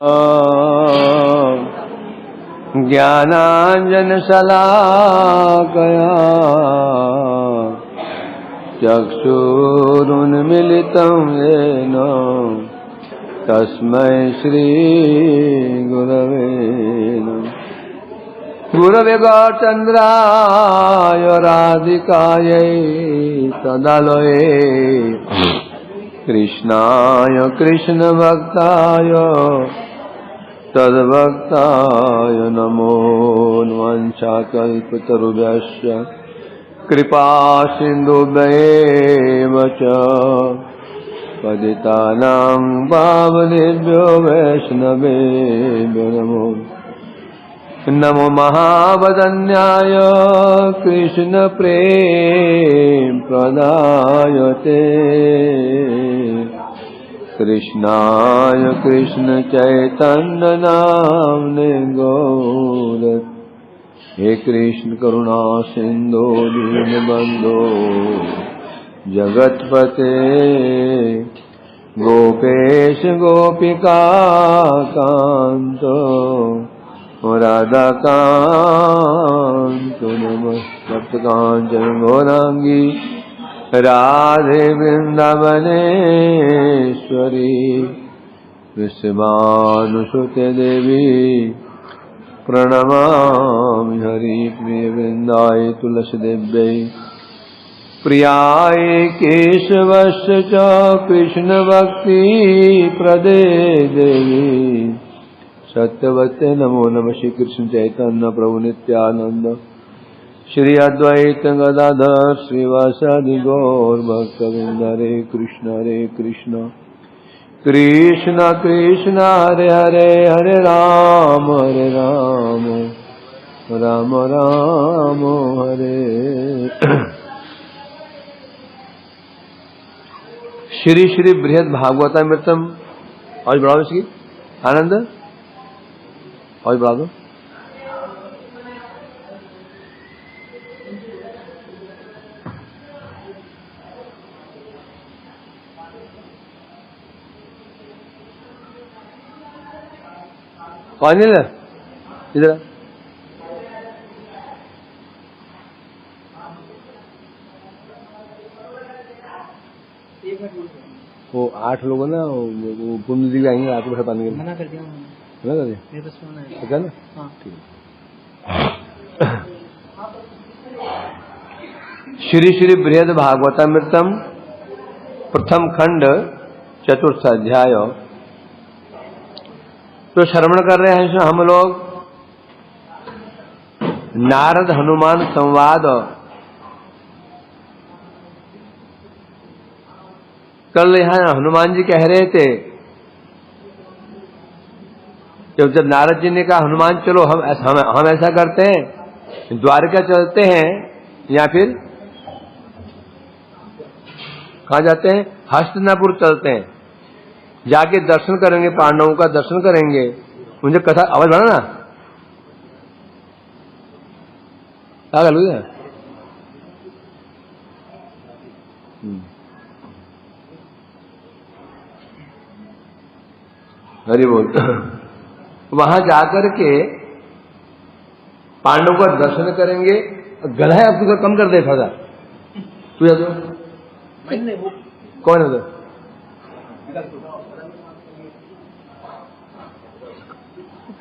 ज्ञानाञ्जनशलाकया चक्षुरुन्मिलितं येन तस्मै श्रीगुरवे नमः। गुरवे गौरचन्द्राय राधिकायै तदालये कृष्णाय कृष्णभक्ताय तद्भक्ताय नमो वाञ्छाकल्पतरुभ्यश्च कृपा सिन्धुभ्येव च पतितानां पावनेभ्यो वैष्णवेभ्यो नमो नमो महावदन्याय कृष्णप्रेम प्रदायते कृष्णाय कृष्ण चैतन्य नाम्ने गौर। हे कृष्ण करुणा सिंधु दीनबंधो जगतपते गोपेश गोपिका कांत राधाकांत नमस्ते कांचन गौरांगी राधे वृंदावनेश्वरी विश्वानुसुते देवी प्रणमामि हरिप्रिय वृंदाय तुलसीदेव्यै प्रियाय केशवस्य च कृष्णभक्ति प्रदे देवी सत्यवते नमो नमः। श्री कृष्ण चैतन्य प्रभु नित्यानंद श्री अद्वैत गदाधर श्रीवासादि गौर भक्तवृंद हरे कृष्ण कृष्ण कृष्ण हरे हरे हरे राम राम राम हरे। श्री श्री बृहद भागवतामृतम और बढ़ाओ इसकी आनंद और बढ़ा दो। कौन है इधर? वो 8 लोग ना वो पुण्य जी आएंगे रात को पानी के मना कर दिया क्या ना। श्री श्री बृहद भागवतामृतम प्रथम खंड चतुर्थ अध्याय तो श्रवण कर रहे हैं हम लोग नारद हनुमान संवाद। कल यहाँ हनुमान जी कह रहे थे जब नारद जी ने कहा हनुमान चलो हम ऐसा करते हैं द्वारका चलते हैं या फिर कहाँ जाते हैं हस्तिनापुर चलते हैं जाके दर्शन करेंगे पांडवों का दर्शन करेंगे। मुझे कथा आवाज बढ़ा ना क्या कर लूँगा हरि बोल। वहां जाकर के पांडवों का दर्शन करेंगे। गला है अब तो कम कर दे था तू या तो कौन है तो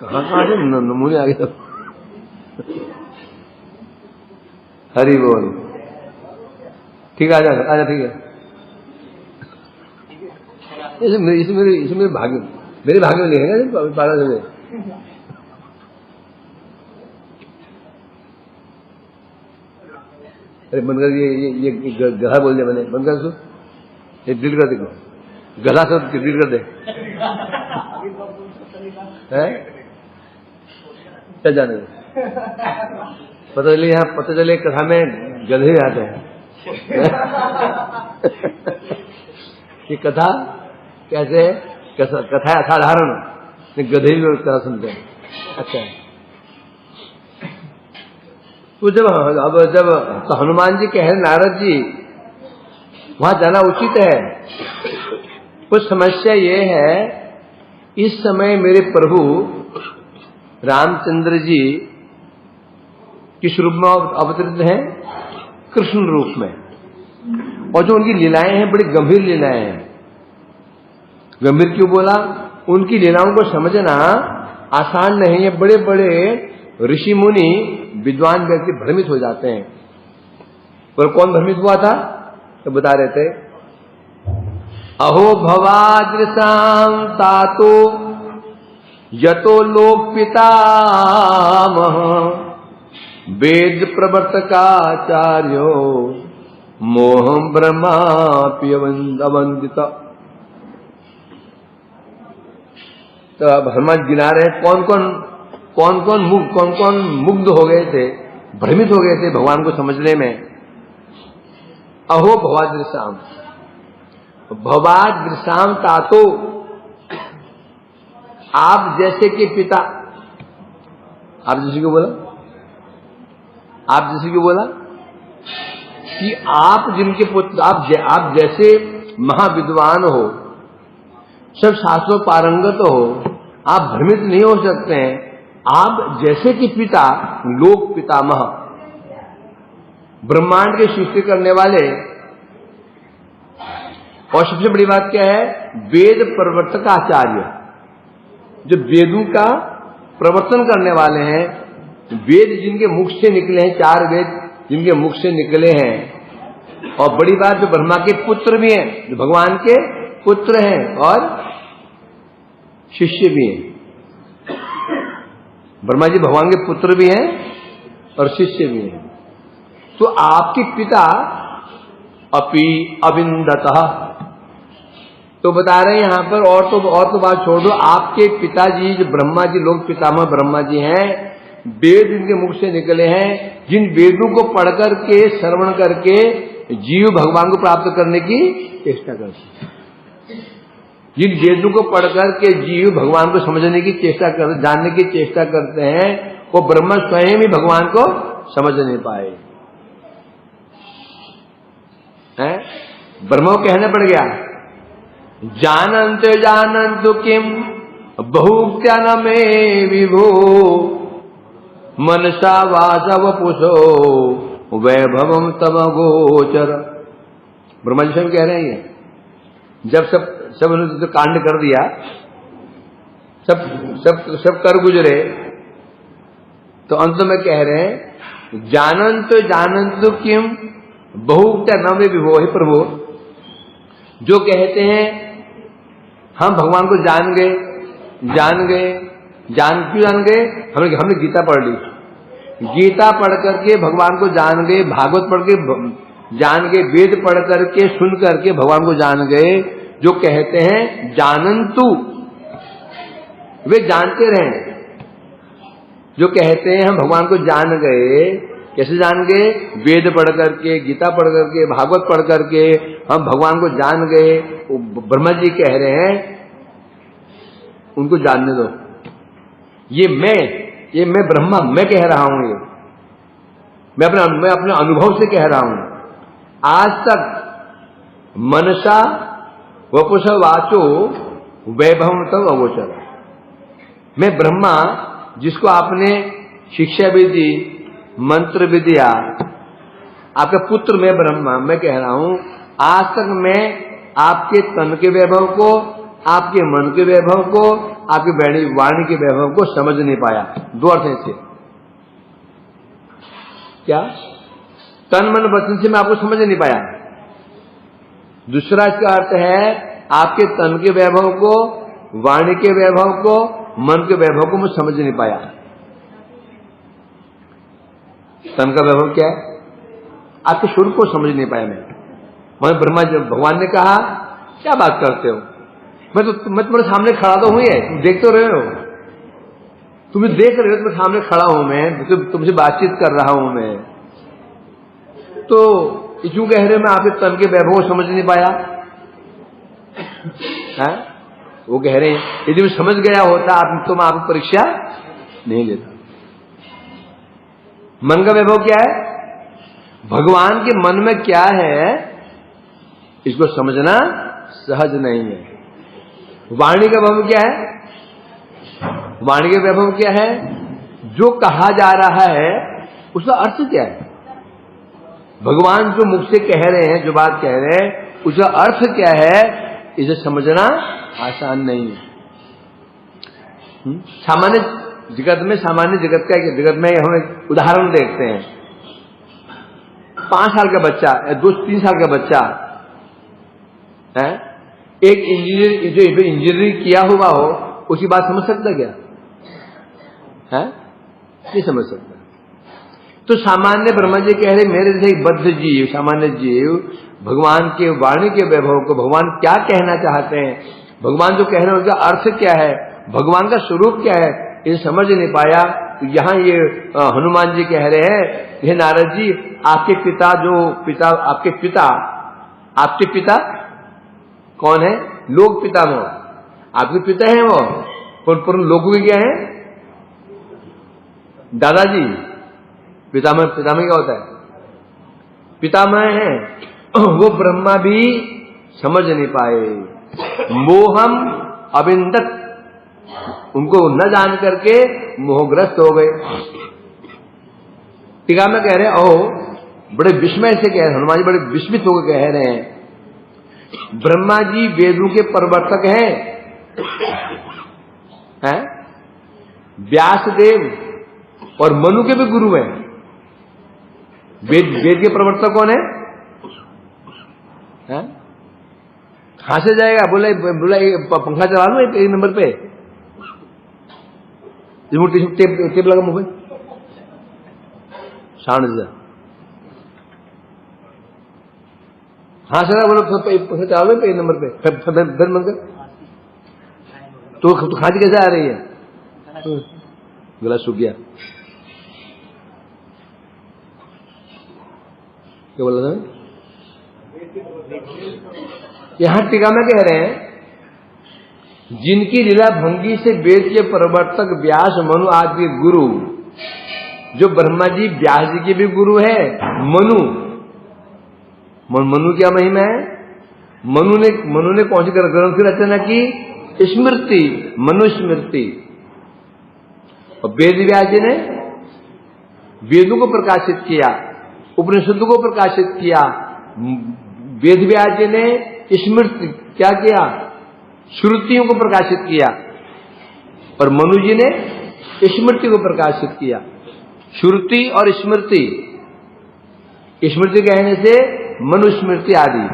कहाँ से नमूने आ गए। हरि बोल ठीक है आजा ठीक है। इसमें भाग्य मेरे भाग्य में लिखेगा पागल से। अरे बंद कर ये गला बोल दिया मैंने बंद कर सो ये डिलीट कर दे गला सब डिलीट कर दे चल जाने दे। पता चले कथा में गधे आते हैं। ये कथा कैसे कथा है असाधारण गधे भी कथा सुनते हैं। अच्छा तो जब तो हनुमान जी कहे नारद जी वहां जाना उचित है। कुछ समस्या ये है इस समय मेरे प्रभु रामचंद्र जी किस रूप में अवतरित हैं? कृष्ण रूप में। और जो उनकी लीलाएं हैं बड़ी गंभीर लीलाएं हैं। गंभीर क्यों बोला? उनकी लीलाओं को समझना आसान नहीं है। बड़े बड़े ऋषि मुनि विद्वान व्यक्ति भ्रमित हो जाते हैं। पर कौन भ्रमित हुआ था? तो बता रहे थे, अहो भवादृशाम तातो यतो लोक पितामह वेद प्रवर्तकाचार्यो मोहम ब्रह्माप्यवंदित। तो हनुमान गिना रहे कौन कौन मुग्ध हो गए थे, भ्रमित हो गए थे भगवान को समझने में। अहो भवादृशाम, भवादृशाम तातो, आप जैसे के पिता। आप जैसे क्यों बोला? आप जैसे क्यों बोला? कि आप जिनके पुत्र, आप जैसे महाविद्वान हो, सब शास्त्रों पारंगत हो, आप भ्रमित नहीं हो सकते हैं। आप जैसे कि पिता, लोक पितामह, ब्रह्मांड के सृष्टि करने वाले, और सबसे बड़ी बात क्या है? वेद प्रवर्तक आचार्य, जो वेदों का प्रवर्तन करने वाले हैं। वेद जिनके मुख से निकले हैं, 4 वेद जिनके मुख से निकले हैं। और बड़ी बात, जो ब्रह्मा के पुत्र भी हैं, जो भगवान के पुत्र हैं और शिष्य भी हैं। ब्रह्मा जी भगवान के पुत्र भी हैं और शिष्य भी हैं। तो आपके पिता अपि अविंदतः, तो बता रहे हैं यहां पर, और तो बात छोड़ दो, आपके पिताजी जो ब्रह्मा जी, लोक पितामह ब्रह्मा जी हैं, वेद इनके मुख से निकले हैं। जिन वेदों को पढ़ करके, श्रवण करके जीव भगवान को प्राप्त करने की चेष्टा करते हैं। जिन वेदों को पढ़ करके जीव भगवान को समझने की चेष्टा कर, जानने की चेष्टा करते हैं, वो ब्रह्मा स्वयं ही भगवान को समझ नहीं पाए हैं। ब्रह्मा को कहना पड़ गया, जानन्तु किम बहुक्त्या न मे विभो मनसा वासव पुषो वैभवम तव गोचर। ब्रह्मा जी स्वयं कह रहे हैं, जब सब उन्होंने कांड कर दिया, सब कर गुजरे, तो अंत में कह रहे हैं, जानन्तु किम बहुक्त्या न मे विभो। हे प्रभु, जो कहते हैं हम भगवान को जान गए, क्यों जान गए? हमने गीता पढ़ ली, गीता पढ़ करके भगवान को जान गए, भागवत पढ़ के जान गए, वेद पढ़ करके, सुन करके भगवान को जान गए। जो कहते हैं जानन्तु, वे जानते रहे। जो कहते हैं हम भगवान को जान गए, कैसे जान गए? वेद पढ़ करके, गीता पढ़ करके, भागवत पढ़ करके हम भगवान को जान गए। ब्रह्मा जी कह रहे हैं उनको जानने दो। ये मैं ब्रह्मा, मैं कह रहा हूं, ये मैं अपने अनुभव से कह रहा हूं। आज तक मनसा वपुष वाचो वैभवम तव अगोचर। मैं ब्रह्मा, जिसको आपने शिक्षा भी दी, मंत्र भी दिया, आपका पुत्र मैं ब्रह्मा, मैं कह रहा हूं, आज तक मैं आपके तन के वैभव को, आपके मन के वैभव को, आपकी वाणी के वैभव को समझ नहीं पाया। 2 अर्थ हैं इसके। क्या? तन मन वचन से मैं आपको समझ नहीं पाया। दूसरा इसका अर्थ है, आपके तन के वैभव को, वाणी के वैभव को, मन के वैभव को मैं समझ नहीं पाया। तन का वैभव क्या है? आपके स्वरूप को समझ नहीं पाया मैं। ब्रह्मा जी, भगवान ने कहा, क्या बात करते हो? मैं तुम्हारे सामने खड़ा तो हुई है, तुम देख तो रहे हो, तुम्हें देख रहे हो, तुम्हारे सामने खड़ा हूं मैं, तुमसे बातचीत कर रहा हूं मैं, तो क्यों कह रहे हो मैं आपके तन के वैभव को समझ नहीं पाया? है? वो कह रहे हैं यदि मैं समझ गया होता तो मैं आपकी परीक्षा नहीं लेता। मन का वैभव क्या है? भगवान के मन में क्या है, इसको समझना सहज नहीं है। वाणी का वैभव क्या है? वाणी का वैभव क्या है? जो कहा जा रहा है उसका अर्थ क्या है? भगवान जो मुख से कह रहे हैं, जो बात कह रहे हैं, उसका अर्थ क्या है, इसे समझना आसान नहीं है। सामान्य जगत में, सामान्य जगत का, जगत में हम एक उदाहरण देखते हैं। 5 साल का बच्चा या 2-3 साल का बच्चा है, एक इंजीनियर जो इंजीनियरिंग किया हुआ हो उसकी बात समझ सकता क्या है? नहीं समझ सकता। तो सामान्य ब्रह्मा जी कह रहे मेरे जैसे एक बद्ध जीव, सामान्य जीव भगवान के वाणी के वैभव को, भगवान क्या कहना चाहते हैं, भगवान जो कह रहे हैं उसका अर्थ क्या है, भगवान का स्वरूप क्या है, ये समझ नहीं पाया। तो यहाँ ये हनुमान जी कह रहे हैं, हे नारद जी, आपके पिता आपके पिता कौन है? लोक पितामह। आपके पिता हैं वो, पर लोगों के क्या है? दादाजी। पितामह क्या होता है? पितामह है। वो ब्रह्मा भी समझ नहीं पाए। मोहम अविंदत, उनको न जान करके मोहग्रस्त हो गए। टीका में कह रहे हैं, ओह, बड़े विस्मय से कह रहे, हनुमान जी बड़े विस्मित होकर कह रहे हैं, ब्रह्मा जी वेदों के प्रवर्तक हैं, व्यासदेव और मनु के भी गुरु हैं। वेद के प्रवर्तक कौन है? कहां से जाएगा? बोला पंखा चला लो एक नंबर पे, टेप लगा मुंह पे, साउंड जा। हाँ सर, बोलो पंखा चला लो एक नंबर पे, धन बनकर। तो खांसी कैसे आ रही है? गला सूख गया। क्या बोला था? यहां टीका में कह रहे हैं, जिनकी लीला भंगी से वेद के प्रवर्तक व्यास मनु आदि गुरु, जो ब्रह्मा जी व्यास जी के भी गुरु है, मनु क्या महिमा है? मनु ने कौन सी ग्रंथ की रचना की? स्मृति, मनुस्मृति। और वेद व्यास जी ने वेदों को प्रकाशित किया, उपनिषदों को प्रकाशित किया। वेद व्यास जी ने स्मृति क्या किया? श्रुतियों को प्रकाशित किया। और मनु जी ने स्मृति को प्रकाशित किया। श्रुति और स्मृति, स्मृति कहने से मनुस्मृति आदि,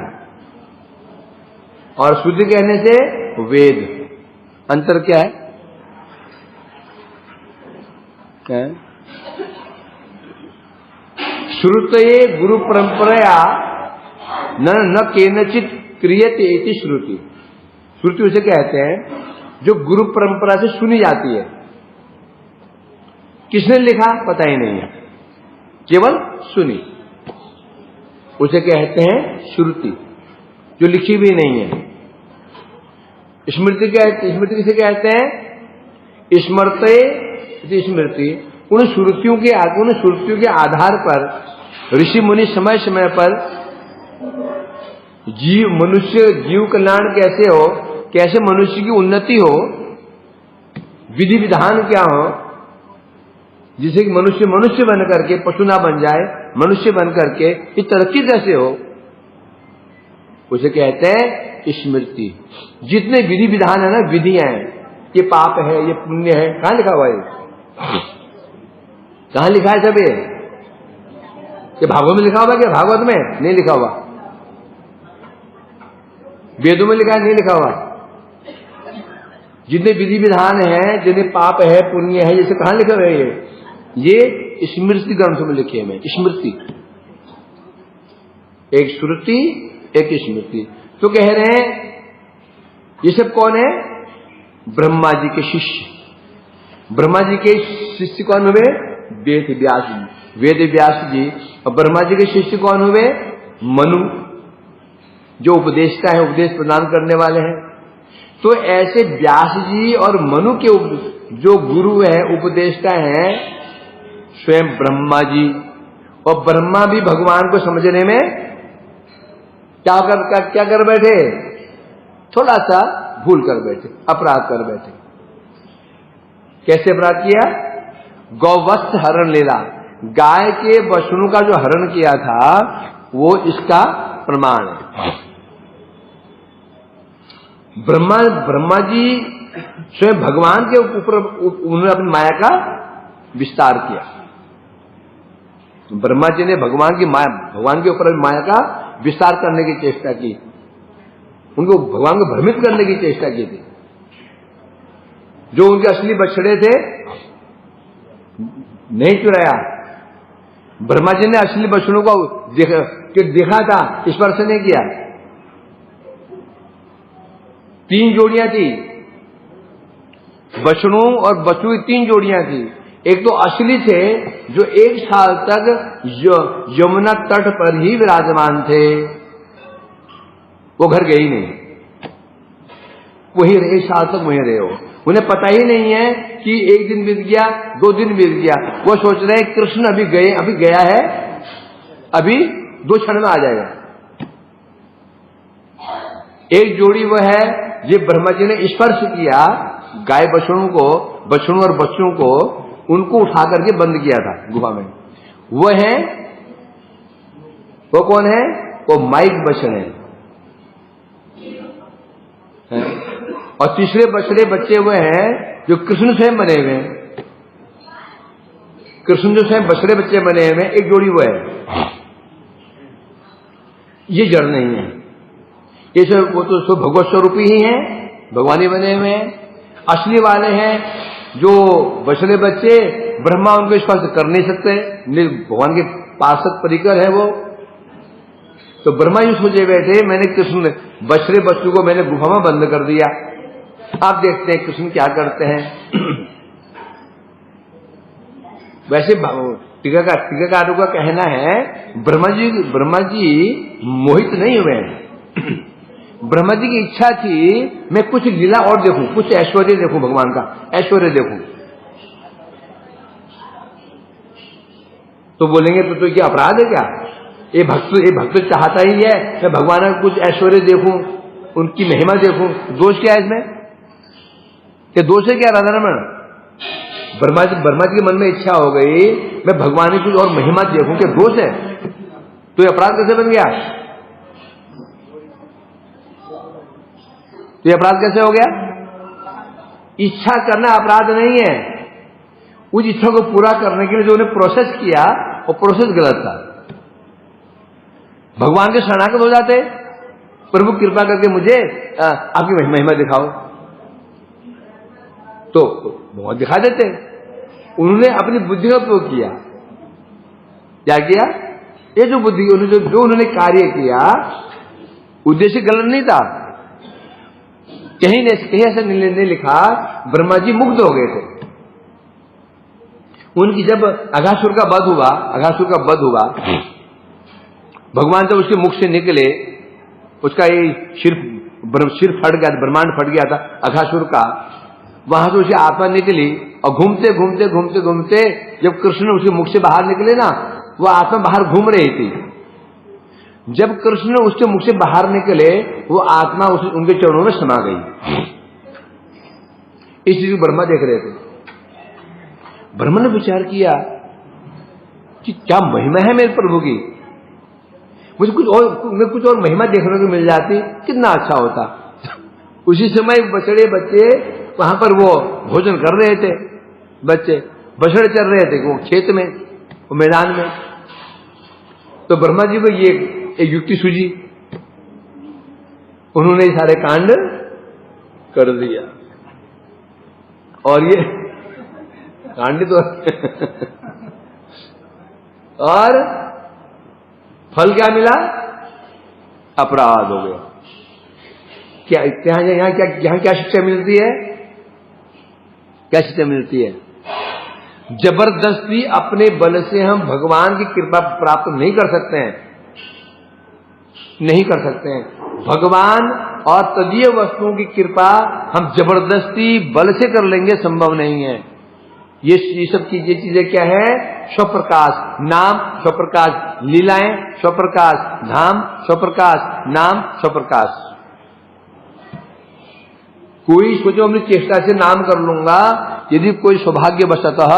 और श्रुति कहने से वेद। अंतर क्या है? श्रुतये गुरु परंपरा न केनचित क्रियते इति श्रुति। श्रुति उसे कहते हैं जो गुरु परंपरा से सुनी जाती है। किसने लिखा पता ही नहीं है, केवल सुनी, उसे कहते हैं श्रुति, जो लिखी भी नहीं है। स्मृति किसे कहते हैं? स्मृते स्मृति, उन श्रुतियों के आधार पर ऋषि मुनि समय समय पर जीव कल्याण कैसे हो, कैसे मनुष्य की उन्नति हो, विधि विधान क्या हो, जिसे कि मनुष्य बन करके पशु ना बन जाए, मनुष्य बन करके ये तरक्की कैसे हो, उसे कहते हैं स्मृति। जितने विधि विधान है ना, विधियां हैं, ये पाप है, ये पुण्य है, कहां लिखा हुआ है? कहां लिखा है सब ये भागवत में लिखा हुआ? क्या भागवत में नहीं लिखा हुआ? वेदों में लिखा है? नहीं लिखा हुआ। जितने विधि विधान हैं, जितने पाप है, पुण्य है, जैसे कहां लिखा हुआ है? ये स्मृति ग्रंथों में लिखे हैं। स्मृति, एक श्रुति, एक स्मृति। तो कह रहे हैं ये सब कौन है? ब्रह्मा जी के शिष्य। ब्रह्मा जी के शिष्य कौन हुए? वेद व्यास जी, वेद व्यास जी। और ब्रह्मा जी के शिष्य कौन हुए? मनु, जो उपदेष्टा है, उपदेश प्रदान करने वाले हैं। तो ऐसे व्यास जी और मनु के जो गुरु है, उपदेष्टा हैं, स्वयं ब्रह्मा जी। और ब्रह्मा भी भगवान को समझने में क्या कर बैठे? थोड़ा सा भूल कर बैठे, अपराध कर बैठे। कैसे अपराध किया? गौवत्स हरण लीला, गाय के बछड़ों का जो हरण किया था वो इसका प्रमाण है। ब्रह्मा जी स्वयं भगवान के ऊपर उन्होंने अपनी माया का विस्तार किया। ब्रह्मा जी ने भगवान के ऊपर माया का विस्तार करने की चेष्टा की, उनको भगवान को भ्रमित करने की चेष्टा की थी। जो उनके असली बछड़े थे नहीं चुराया, ब्रह्मा जी ने असली बछड़ों को देखा था, स्पर्श नहीं किया। 3 जोड़ियां थी, बछड़ों और बछड़ों की 3 जोड़ियां थी। एक तो असली थे जो 1 साल तक यमुना तट पर ही विराजमान थे, वो घर गए ही नहीं, वही 1 साल तक वहीं रहे हो। उन्हें पता ही नहीं है कि 1 दिन बीत गया, 2 दिन बीत गया। वो सोच रहे हैं कृष्ण अभी गया है, अभी 2 क्षण में आ जाएगा। एक जोड़ी वो है ये ब्रह्मा जी ने स्पर्श किया गाय बछड़ों को, बछड़ों और बच्चों को, उनको उठा करके बंद किया था गुफा में। वो है, वो कौन है? वो माइक बछड़े हैं। और तीसरे बछड़े बच्चे हुए हैं जो कृष्ण स्वयं बने हुए हैं। कृष्ण जो स्वयं बछड़े बच्चे बने हुए हैं, एक जोड़ी वो है। ये जड़ नहीं है, ये सब वो तो भगवत स्वरूप ही हैं, भगवान ही बने हुए हैं। असली वाले हैं जो बछड़े बच्चे, ब्रह्मा उनको स्पर्श कर नहीं सकते, भगवान के पार्षद परिकर है वो। तो ब्रह्मा जी सोचे बैठे मैंने कृष्ण बछड़े बच्चों को मैंने गुफा में बंद कर दिया, आप देखते हैं कृष्ण क्या करते हैं। वैसे टीकाकारों का कहना है ब्रह्मा जी मोहित नहीं हुए हैं। ब्रह्मा जी की इच्छा थी मैं कुछ लीला और देखूं, कुछ ऐश्वर्य देखूं, भगवान का ऐश्वर्य देखूं। तो बोलेंगे तो क्या अपराध है क्या? ये भक्त चाहता ही है मैं भगवान का कुछ ऐश्वर्य देखूं, उनकी महिमा देखूं, दोष क्या है इसमें? ये दोष है क्या राधा रमण? ब्रह्मा जी के मन में इच्छा हो गई मैं भगवान की कुछ और महिमा देखूं, क्या दोष है? तो ये अपराध कैसे बन गया? तो ये अपराध कैसे हो गया? इच्छा करना अपराध नहीं है, उस इच्छा को पूरा करने के लिए जो उन्हें प्रोसेस किया वो प्रोसेस गलत था। भगवान के शरणागत हो जाते, प्रभु कृपा करके मुझे आपकी महिमा दिखाओ, तो भगवान दिखा देते। उन्होंने अपनी बुद्धि का उपयोग किया। क्या किया? ये जो बुद्धि जो उन्होंने कार्य किया उद्देश्य गलत नहीं था। कहीं ऐसा नहीं लिखा ब्रह्मा जी मुग्ध हो गए थे। उनकी जब अघासुर का वध हुआ, भगवान जब उसके मुख से निकले, उसका ये सिर फट गया, ब्रह्मांड फट गया था अघासुर का, वहां से उसकी आत्मा निकली और घूमते जब कृष्ण उसके मुख से बाहर निकले ना, वो आत्मा बाहर घूम रही थी। जब कृष्ण उसके मुख से बाहर निकले वो आत्मा उनके चरणों में समा गई। इस चीज को ब्रह्मा देख रहे थे। ब्रह्मा ने विचार किया कि क्या महिमा है मेरे प्रभु की, मुझे कुछ और महिमा देखने को मिल जाती कितना अच्छा होता। उसी समय बछड़े बच्चे वहां पर वो भोजन कर रहे थे, बछड़े चल रहे थे वो खेत में, वो मैदान में। तो ब्रह्मा जी को ये एक युक्ति सूझी, उन्होंने सारे कांड कर दिया और ये कांड तो और फल क्या मिला? अपराध हो गया। यहाँ क्या शिक्षा मिलती है? क्या शिक्षा मिलती है? जबरदस्ती अपने बल से हम भगवान की कृपा प्राप्त नहीं कर सकते हैं, नहीं कर सकते हैं। भगवान और तदीय वस्तुओं की कृपा हम जबरदस्ती बल से कर लेंगे, संभव नहीं है। ये सब चीजें क्या है? स्वप्रकाश नाम, स्वप्रकाश लीलाएं, स्वप्रकाश धाम, स्वप्रकाश नाम, स्वप्रकाश। कोई सोचो अपनी चेष्टा से नाम कर लूंगा यदि कोई सौभाग्यवशतः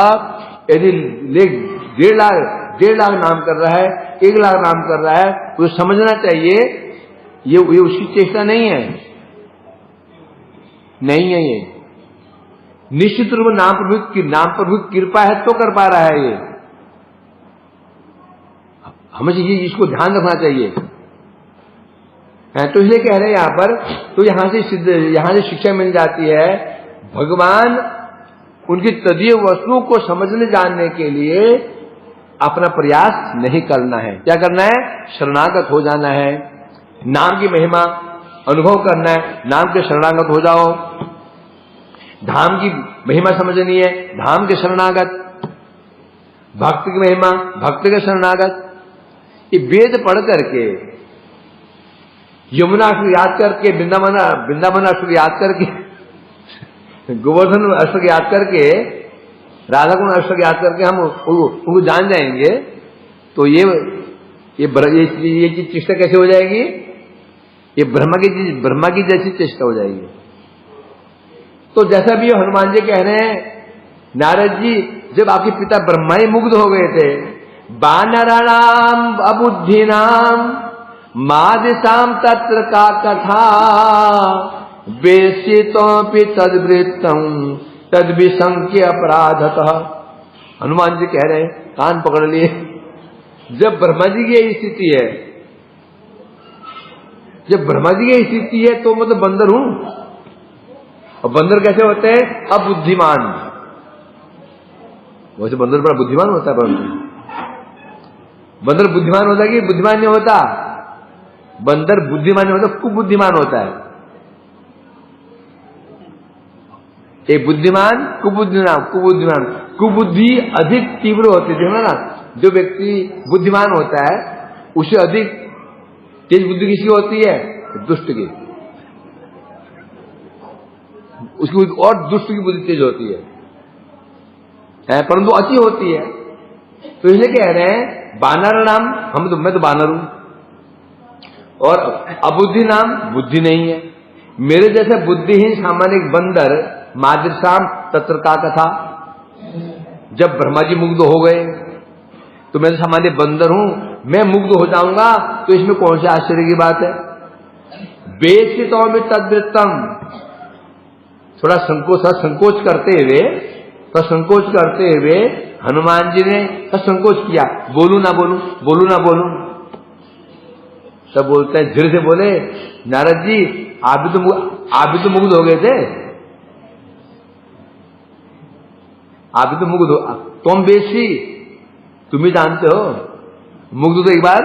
यदि 1.5 लाख नाम कर रहा है, 1 लाख नाम कर रहा है, तो समझना चाहिए ये उसकी चेष्टा नहीं है, नहीं है। ये निश्चित रूप नाम प्रभु की कृपा है तो कर पा रहा है ये। हमें इसको ध्यान रखना चाहिए। तो इसलिए कह रहे हैं यहां पर, तो यहां से शिक्षा मिल जाती है, भगवान उनकी तदीय वस्तुओं को समझने जानने के लिए अपना प्रयास नहीं करना है। क्या करना है? शरणागत हो जाना है, नाम की महिमा अनुभव करना है, नाम के शरणागत हो जाओ। धाम की महिमा समझनी है, धाम के शरणागत। भक्ति की महिमा, भक्ति के शरणागत। ये वेद पढ़ करके, यमुना अष्टक याद करके, वृंदावन अष्टक याद करके, गोवर्धन अष्टक याद करके, राधा कुंड अष्टक याद करके हम उनको जान जाएंगे, तो ये चेष्टा कैसे हो जाएगी? ये ब्रह्मा की जैसी चेष्टा हो जाएगी। तो जैसा भी हनुमान जी कह रहे हैं, नारद जी जब आपके पिता ब्रह्मा ही मुग्ध हो गए थे, वानराणाम अबुद्धिनाम मादिशाम तत्र का कथा वेशितोपि तद्वृत्तम तद्विसंख्य अपराधतः। हनुमान जी कह रहे हैं, कान पकड़ लिए, जब ब्रह्मा जी की यही स्थिति है, जब ब्रह्मा जी की स्थिति है तो मतलब बंदर हूं। और बंदर कैसे होते हैं? अबुद्धिमान। वैसे बंदर बड़ा बुद्धिमान होता है, परंतु बंदर बुद्धिमान होता है कि बुद्धिमान नहीं होता? बंदर बुद्धिमान नहीं होता, कुबुद्धिमान होता है। एक बुद्धिमान, कुबुद्धिमान। कुबुद्धि अधिक तीव्र होती है ना। जो व्यक्ति बुद्धिमान होता है उसे अधिक तेज बुद्धि किसकी होती है? दुष्ट की। उसकी और दुष्ट की बुद्धि तेज होती है, परंतु अच्छी होती है। तो इसलिए कह रहे हैं, बानर नाम मैं तो बानर हूं, और अबुद्धि नाम बुद्धि नहीं है। मेरे जैसे बुद्धिहीन सामान्य बंदर मादृशाम तत्र का कथा। जब ब्रह्मा जी मुग्ध हो गए तो मैं तो सामान्य बंदर हूं, मैं मुग्ध हो जाऊंगा तो इसमें कौन सी आश्चर्य की बात है? वेशितो में तद्वृत्तम। थोड़ा संकोच करते हुए हनुमान जी ने संकोच किया, बोलू ना बोलू। तब बोलते हैं, धीरे से बोले, नारद जी आप भी तो मुग्ध हो गए थे, आप भी तो मुग्ध हो, तुम बेशी, तुम भी जानते हो, मुग्ध तो एक बार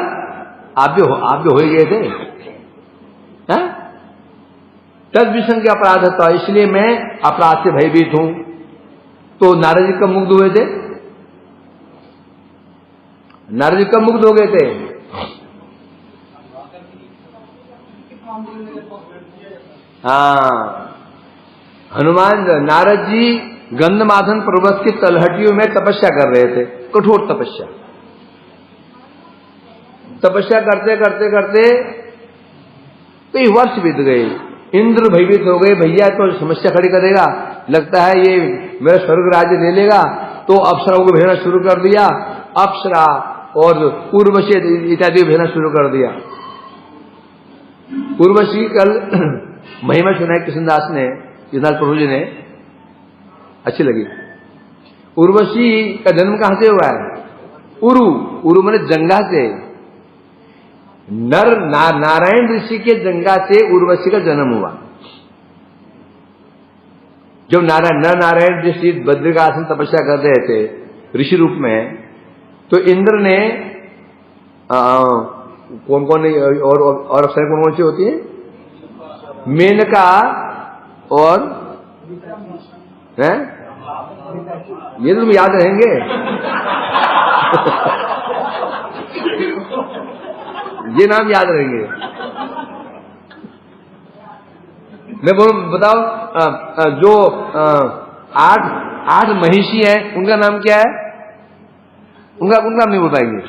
आप भी हो गए थे। तद विसंख्य अपराध था, इसलिए मैं अपराध से भयभीत हूं। तो नारद जी कब मुग्ध हुए थे? नारद जी कब मुग्ध हो गए थे? हनुमान नारद जी गंधमादन पर्वत की तलहटियों में तपस्या कर रहे थे, कठोर तपस्या करते कई वर्ष बीत गए। इंद्र भयभीत हो गए, भैया तो समस्या खड़ी करेगा, लगता है ये मेरा स्वर्ग राज्य ले लेगा। तो अप्सराओं को भेजना शुरू कर दिया, अप्सरा और उर्वशी इत्यादि भेजना शुरू कर दिया। उर्वशी कल महिमा सुनाई कृष्णदास प्रभु जी ने, अच्छी लगी। उर्वशी का जन्म कहां से हुआ है? उरु माने जंगा से। नारायण ऋषि के जंगा से उर्वशी का जन्म हुआ। जब नारायण ऋषि बद्रिकाश्रम तपस्या कर रहे थे ऋषि रूप में, तो इंद्र ने कौन अप्सराएं कौन सी होती है? मेनका और ये तो तुम याद रहेंगे। ये नाम याद रहेंगे। मैं बताओ, जो 8 महिषी हैं उनका नाम क्या है? उनका नाम नहीं बोल पाएंगे।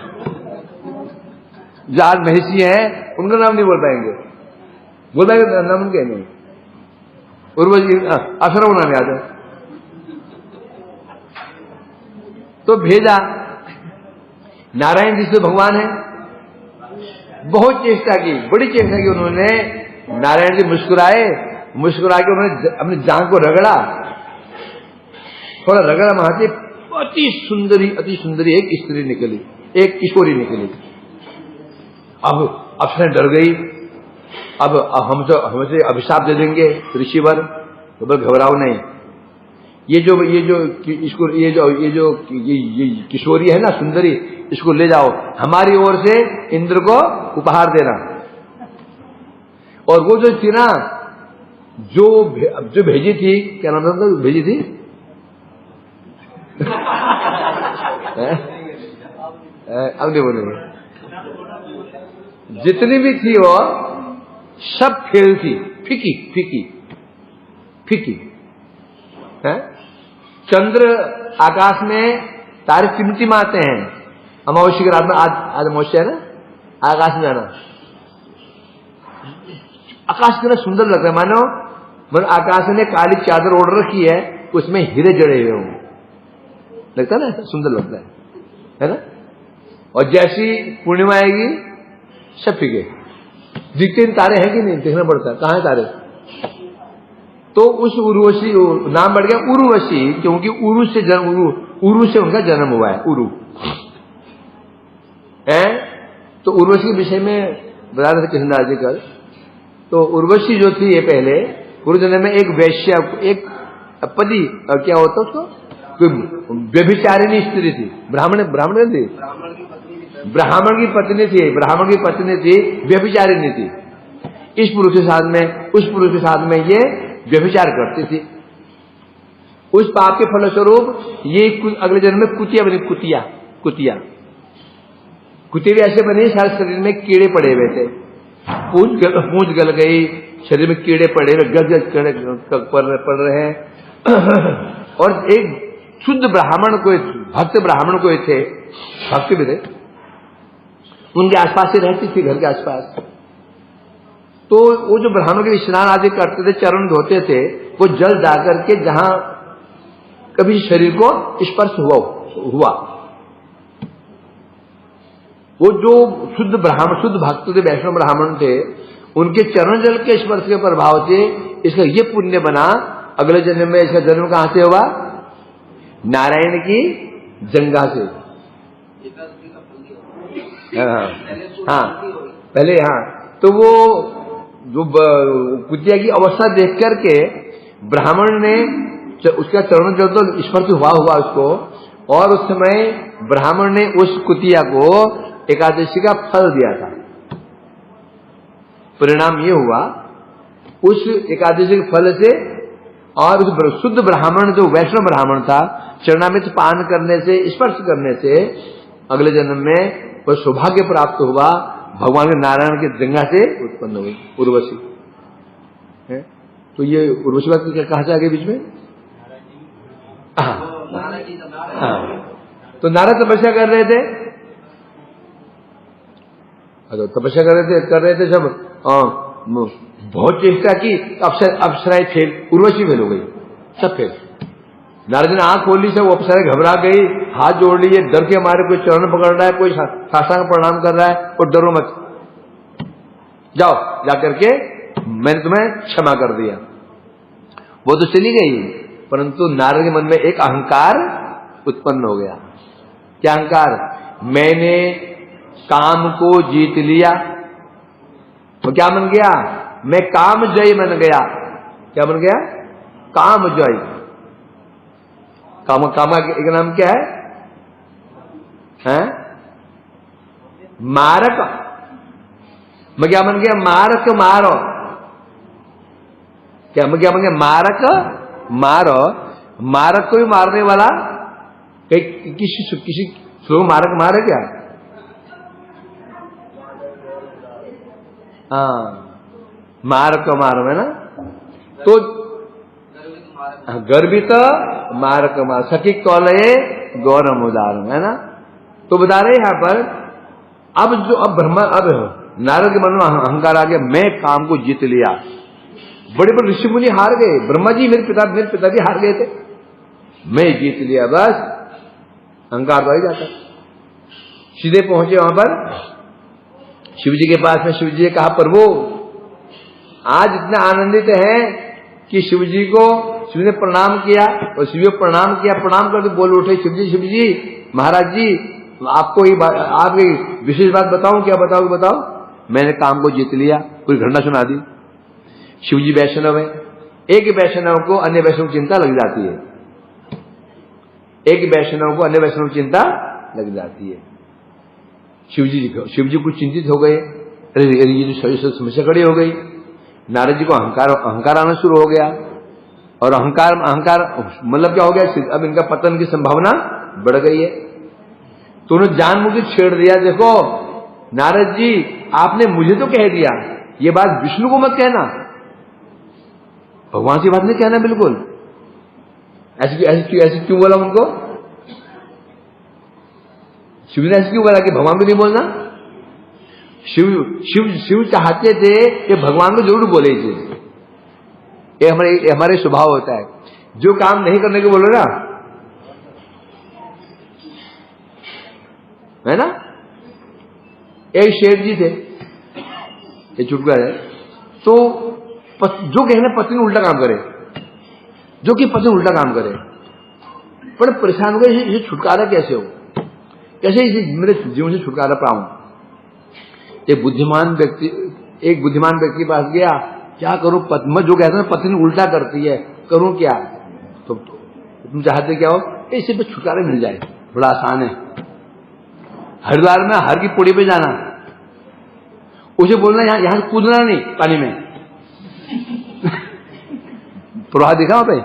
जो 8 महिषी हैं उनका नाम नहीं बोल पाएंगे। बोल पाएंगे नाम उनके नहीं। उर्वशी, अप्सरा को नाम याद है? तो भेजा। नारायण जी से भगवान है, बहुत चेष्टा की, बड़ी चेष्टा की उन्होंने। नारायण जी मुस्कुराए, मुस्कुरा के उन्होंने अपनी जांघ को रगड़ा, थोड़ा रगड़ा, वहां से अति सुंदरी एक स्त्री निकली, एक किशोरी निकली। अब अप्सरा डर गई, अब हमसे अभिशाप दे देंगे ऋषिवर, तो बस घबराओ नहीं, ये जो किशोरी है ना, सुंदरी, इसको ले जाओ, हमारी ओर से इंद्र को उपहार देना। और वो जो थी ना, जो भेजी थी, क्या नाम था, भेजी थी अब नहीं बोलेंगे, जितनी भी थी वो सब फेल थी, फीकी है। चंद्र आकाश में, तारे टिमटिमाते हैं अमावस्या की रात में। आज अमावस्या है ना, आकाश में जाना, आकाश कितना सुंदर लग रहा है, मानो आकाश ने काली चादर ओढ़ रखी है, उसमें हीरे जड़े हुए हों, लगता है ना, सुंदर लगता है ना। और जैसी पूर्णिमा आएगी सब फीके दिखते, तारे हैं कि नहीं, देखना पड़ता है कहां है तारे। तो उस उर्वशी, नाम बढ़ गया उर्वशी, क्योंकि उरु से उनका जन्म हुआ है, उरु है। तो उर्वशी के विषय में बता रहे थे कृष्णदास जी कल। तो उर्वशी जो थी, ये पहले पूर्व जन्म में एक वैश्या, एक पति, क्या होता उसको, व्यभिचारिणी स्त्री थी, ब्राह्मण थी, ब्राह्मण की पत्नी थी, व्यभिचारिणी थी। इस पुरुष के साथ में, उस पुरुष के साथ में ये व्यभिचार करती थी। उस पाप के फलस्वरूप ये अगले जन्म में कुतिया बनी, कुतिया भी ऐसे बनी, सारे शरीर में कीड़े पड़े हुए थे, पूंछ गल गई, शरीर में कीड़े पड़े हुए, गज पड़ रहे हैं। और एक शुद्ध ब्राह्मण को, भक्त ब्राह्मण को थे, भक्त भी थे, उनके आसपास ही रहती थी, घर के आसपास। तो वो जो ब्राह्मण के स्नान आदि करते थे, चरण धोते थे, वो जल जाकर के जहां कभी शरीर को स्पर्श हुआ, वो जो शुद्ध भक्त थे, वैष्णव ब्राह्मण थे, उनके चरण जल के स्पर्श के प्रभाव से इसका ये पुण्य बना। अगले जन्म में इसका जन्म कहां से हुआ, नारायण की जंगा से। हाँ पहले, हाँ। तो वो जो कुतिया की अवस्था देख करके ब्राह्मण ने उसका चरण जल तो स्पर्श हुआ उसको, और उस समय ब्राह्मण ने उस कुतिया को एकादशी का फल दिया था। परिणाम ये हुआ, उस एकादशी के फल से, और उस शुद्ध ब्राह्मण जो वैष्णव ब्राह्मण था, चरणामृत पान करने से, स्पर्श करने से अगले जन्म में वह सौभाग्य प्राप्त हुआ, भगवान के नारायण के जंगा से उत्पन्न हुई उर्वशी है। तो ये उर्वशी बात कहां से आगे बीच में, हाँ। तो नारद तपस्या कर रहे थे, कर रहे थे सब, बहुत चेष्टा की, अप्सराएं फेल, उर्वशी फेल हो गई, सब फेल। नारद ने आंख खोली से, वो अप्सराएं घबरा गई, हाथ जोड़ लिए, डर के मारे, कोई चरण पकड़ रहा है, कोई साष्टांग प्रणाम कर रहा है, और डरो मत, जाओ जाकर के मैंने तुम्हें क्षमा कर दिया। वो तो चली गई, परंतु नारद के मन में एक अहंकार उत्पन्न हो गया। क्या अहंकार, मैंने काम को जीत लिया। तो क्या बन गया, मैं काम जय बन गया। क्या बन गया, काम जय। कामा एक नाम क्या है? मारक। मैं क्या बन गया, मारक मारो। क्या मैं क्या बन गया, मारक मारो। मारक को भी मारने वाला, किसी श्लोक मारक मारे क्या? हाँ, मारक मारो है ना। तो गर्भित मारक मार, सखी कौलये गौरम उदाहरण है ना। तो बता रहे यहां पर, अब नारद के मन में अहंकार आ गया, मैं काम को जीत लिया। बड़े बड़े ऋषि मुनि हार गए, ब्रह्मा जी मेरे पिता भी हार गए थे, मैं जीत लिया बस। अहंकार तो आ ही जाता। सीधे पहुंचे वहां पर शिव जी के पास में। शिव जी ने कहा, प्रभु आज इतना आनंदित है कि शिव ने प्रणाम किया और शिव जी को प्रणाम किया। प्रणाम करके बोल उठे, शिव जी महाराज जी, आपको आप विशेष बात बताऊं? क्या बताओ? मैंने काम को जीत लिया, पूरी घटना सुना दी। शिव जी वैष्णव है, एक वैष्णव को अन्य वैष्णव चिंता लग जाती है, एक वैष्णव को अन्य वैष्णव चिंता लग जाती है। शिव जी कुछ चिंतित हो गए, अरे ये जो समस्या खड़ी हो गई। नारद जी को अहंकार आना शुरू हो गया, और अहंकार मतलब क्या हो गया, अब इनका पतन की संभावना बढ़ गई है। तो उन्होंने जानबूझ छेड़ दिया, देखो नारद जी, आपने मुझे तो कह दिया, ये बात विष्णु को मत कहना, भगवान की बात नहीं कहना बिल्कुल। ऐसे क्यों बोला उनको? शिव ने ऐसे क्यों बोला कि भगवान को नहीं बोलना? शिव चाहते थे कि भगवान को जरूर बोले ये चीज। ये हमारे स्वभाव होता है, जो काम नहीं करने को बोलो ना, है ना। एक शेठ जी थे, ये चुटकुला है, तो जो कहने पत्नी उल्टा काम करे, जो कि पत्नी उल्टा काम करे, बड़े परेशान हो गए, इसे छुटकारा कैसे हो, कैसे इसे मेरे जीवन से छुटकारा पाऊं। एक बुद्धिमान व्यक्ति के पास गया, क्या करूं, जो कहते हैं पत्नी उल्टा करती है, करूं क्या? तो तुम चाहते क्या हो? इसे पे छुटकारा मिल जाए, बड़ा आसान है। हरिद्वार में हर की पौड़ी पे जाना, उसे बोलना यहां कूदना नहीं पानी में। प्रवाह दिखा वहां पे,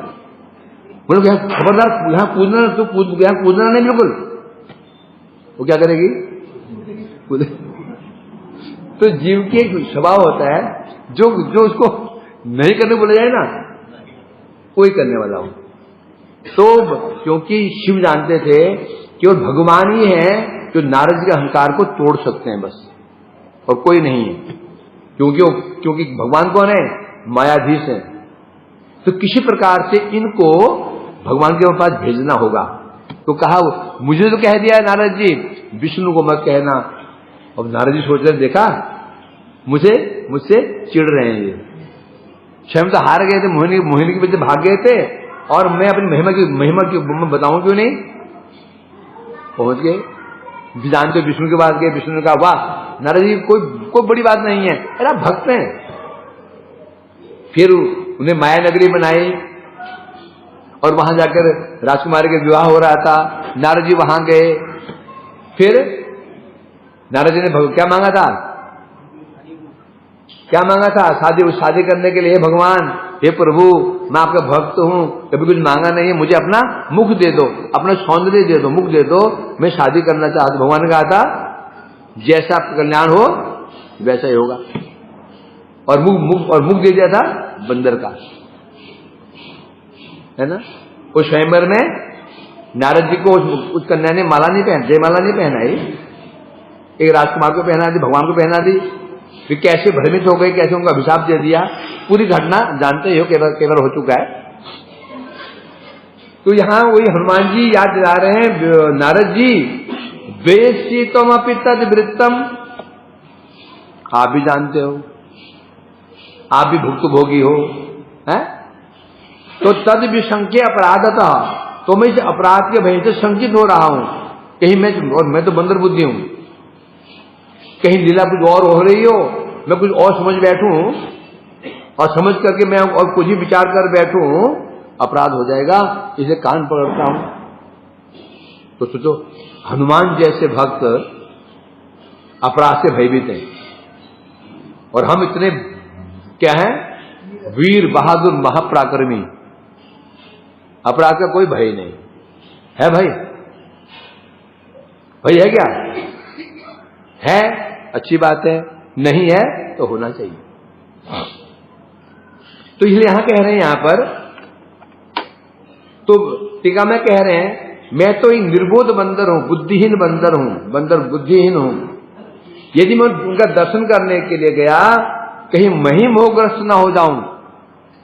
बोलो खबरदार यहां कूदना नहीं बिल्कुल। वो क्या करेगी? तो जीव के एक स्वभाव होता है, जो उसको नहीं करने बोला जाए ना, कोई करने वाला हो। तो क्योंकि शिव जानते थे कि वो भगवान ही है जो नारद जी के अहंकार को तोड़ सकते हैं बस, और कोई नहीं है। क्योंकि भगवान कौन है? मायाधीश है। तो किसी प्रकार से इनको भगवान के पास भेजना होगा। तो कहा, मुझे तो कह दिया है नारद जी, विष्णु को मत कहना। अब नारद जी सोच रहे, देखा मुझसे चिढ़ रहे हैं ये, स्वयं तो हार गए थे, मोहिनी की वजह से भाग गए थे, और मैं अपनी महिमा की बताऊं क्यों नहीं? पहुंच गए, जानते विष्णु के पास गए। विष्णु ने कहा, वाह नारद जी, कोई बड़ी बात नहीं है, अरे भक्त हैं। फिर उन्हें माया नगरी बनाई, और वहां जाकर राजकुमारी का विवाह हो रहा था। नारद जी वहां गए, फिर नारद जी ने क्या मांगा था? शादी करने के लिए, हे भगवान, हे प्रभु, मैं आपका भक्त हूं, कभी कुछ मांगा नहीं है, मुझे अपना मुख दे दो, अपना सौंदर्य दे दो, मुख दे दो, मैं शादी करना चाहता हूं। भगवान ने कहा था, जैसा आपका कल्याण हो वैसा ही होगा। और मुख दे दिया था बंदर का, है ना। उस स्वयंवर में नारद जी को उस कन्या ने जयमाला नहीं पहनाई, एक राजकुमार को पहना दी, भगवान को पहना दी। फिर कैसे भ्रमित हो गए, कैसे उनको अभिशाप दे दिया, पूरी घटना जानते हो, केवल हो चुका है। तो यहां वही हनुमान जी याद दिला रहे हैं, नारद जी, वेशितम अपि तद वृत्तम, आप भी जानते हो, आप भी भुक्तभोगी हो, हैं? तो तद विशंके अपराधतः, तो मैं इस अपराध के भय से शंकित हो रहा हूं, कहीं मैं तो बंदर बुद्धि हूं, कहीं लीला कुछ और हो रही हो, मैं कुछ और समझ बैठूं, और समझ करके मैं और कुछ ही विचार कर बैठूं, अपराध हो जाएगा, इसे कान पकड़ता हूं। तो सोचो, हनुमान जैसे भक्त अपराध से भयभीत हैं, और हम इतने क्या हैं? वीर बहादुर महापराक्रमी, अपराध का कोई भय नहीं है। भाई है क्या? है, अच्छी बात है, नहीं है तो होना चाहिए। तो इसलिए यहां कह रहे हैं, यहां पर तो टीका में कह रहे हैं, मैं तो एक निर्बोध बंदर हूं, बुद्धिहीन बंदर हूं, बुद्धिहीन हूं। यदि मैं उनका दर्शन करने के लिए गया, कहीं मैं ही मोहग्रस्त ना हो जाऊं,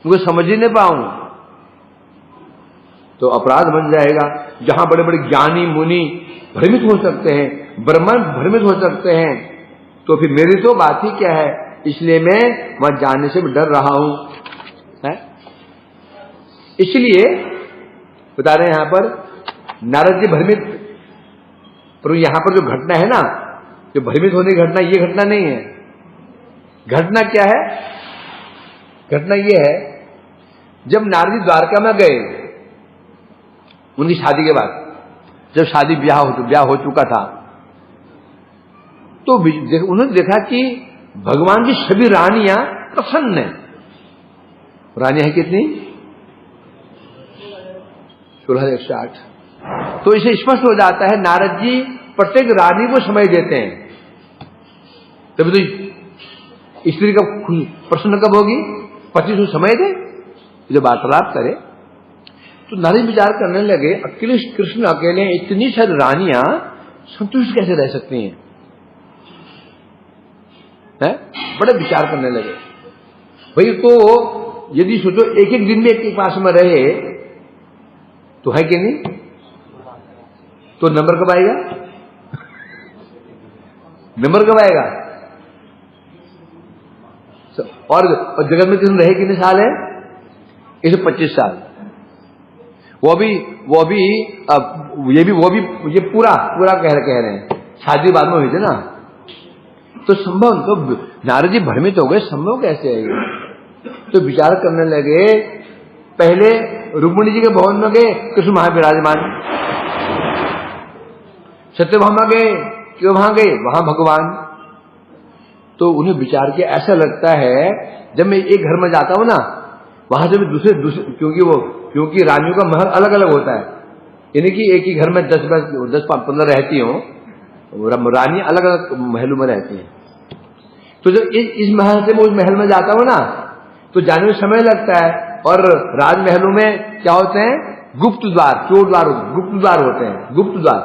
मुझे समझ ही नहीं पाऊं। तो अपराध बन जाएगा। जहां बड़े बड़े ज्ञानी मुनि भ्रमित हो सकते हैं, ब्रह्मन भ्रमित हो सकते हैं, तो फिर मेरी तो बात ही क्या है। इसलिए मैं वहां जाने से डर रहा हूं है? इसलिए बता रहे हैं यहां पर नारद जी भ्रमित, पर यहां पर जो घटना है ना, जो भ्रमित होने की घटना, ये घटना नहीं है। घटना क्या है? घटना ये है, जब नारद जी द्वारका में गए उनकी शादी के बाद, जब शादी ब्याह हो चुका था, तो उन्होंने देखा कि भगवान की सभी रानियां प्रसन्न है। रानियां हैं कितनी? 16,108। तो इसे स्पष्ट हो जाता है नारद जी प्रत्येक रानी को समय देते हैं। तभी तो स्त्री का प्रसन्न कब होगी? पति को समय दे, जब वार्तालाप करे। तो नारद विचार करने लगे, अकेले कृष्ण अकेले इतनी सारी रानियां संतुष्ट कैसे रह सकती हैं? बड़े विचार करने लगे। भाई तो यदि सोचो एक एक दिन में एक एक पास में रहे तो है कि नहीं, तो नंबर कब आएगा? नंबर कब आएगा? और जगत में कितने रहे, कितने साल है? 125 साल। वो भी ये पूरा कह रहे हैं। शादी बाद में हुई थी ना, तो संभव, तो नारद जी भ्रमित हो गए, संभव कैसे है ये? तो विचार करने लगे। पहले रुक्मिणी जी के भवन में गए, कृष्ण वहां विराजमान। सत्यभामा गए, क्यों वहां गए? वहां भगवान। तो उन्हें विचार किया, ऐसा लगता है जब मैं एक घर में जाता हूं ना, वहां से मैं दूसरे क्योंकि रानियों का महल अलग अलग होता है, यानी कि एक ही घर में 10-15 रहती हो, रानी अलग अलग महलों में रहती हैं। तो जब इस महल से मैं उस महल में जाता हूं ना, तो जाने में समय लगता है। और राजमहलों में क्या होते हैं? गुप्त द्वार, चोर द्वार, गुप्त द्वार होते हैं, गुप्त द्वार।